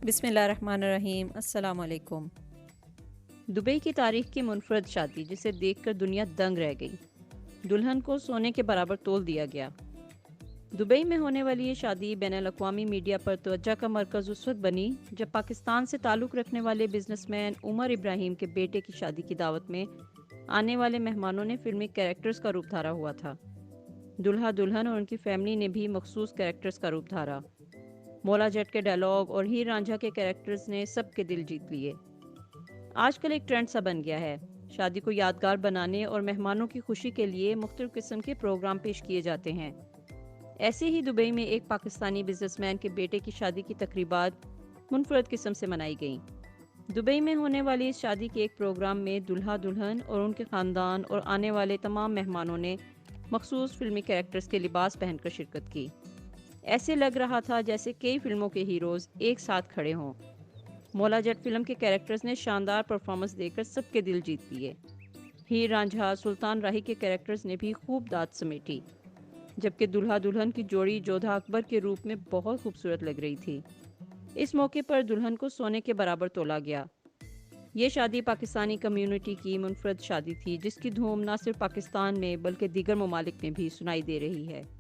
बिस्मिल्लाहिर्रहमानिर्रहीम। अस्सलाम वालेकुम। दुबई की तारीख की मुनफरद शादी जिसे देखकर दुनिया दंग रह गई। दुल्हन को सोने के बराबर तोल दिया गया। दुबई में होने वाली ये शादी बैनुल अक़वामी मीडिया पर तवज्जो का मरकज़ उस वक्त बनी जब पाकिस्तान से ताल्लुक़ रखने वाले बिजनेसमैन उमर इब्राहिम के बेटे की शादी की दावत में आने वाले मेहमानों ने फिल्मी कैरेक्टर्स का रूप धारा हुआ था। दुल्हा दुल्हन और उनकी फैमिली ने भी मखसूस कैरेक्टर्स का रूप धारा। मौला जट के डायलॉग और हीर रांझा के कैरेक्टर्स ने सबके दिल जीत लिए। आजकल एक ट्रेंड सा बन गया है, शादी को यादगार बनाने और मेहमानों की खुशी के लिए मुख्तलिफ किस्म के प्रोग्राम पेश किए जाते हैं। ऐसे ही दुबई में एक पाकिस्तानी बिजनेसमैन के बेटे की शादी की तकरीबात मुनफरद किस्म से मनाई गईं। दुबई में होने वाली इस शादी के एक प्रोग्राम में दूल्हा दुल्हन और उनके ख़ानदान और आने वाले तमाम मेहमानों ने मखसूस फिल्मी कैरेक्टर्स के लिबास पहनकर शिरकत की। ऐसे लग रहा था जैसे कई फिल्मों के हीरोज़ एक साथ खड़े हों। मौला जट फिल्म के कैरेक्टर्स ने शानदार परफॉर्मेंस देकर सबके दिल जीत लिए। हीर रांझा, सुल्तान राही के कैरेक्टर्स ने भी खूब दाद समेटी, जबकि दूल्हा दुल्हन की जोड़ी जोधा अकबर के रूप में बहुत खूबसूरत लग रही थी। इस मौके पर दुल्हन को सोने के बराबर तोला गया। ये शादी पाकिस्तानी कम्युनिटी की मुनफरद शादी थी जिसकी धूम न सिर्फ पाकिस्तान में बल्कि दीगर ममालिक में भी सुनाई दे रही है।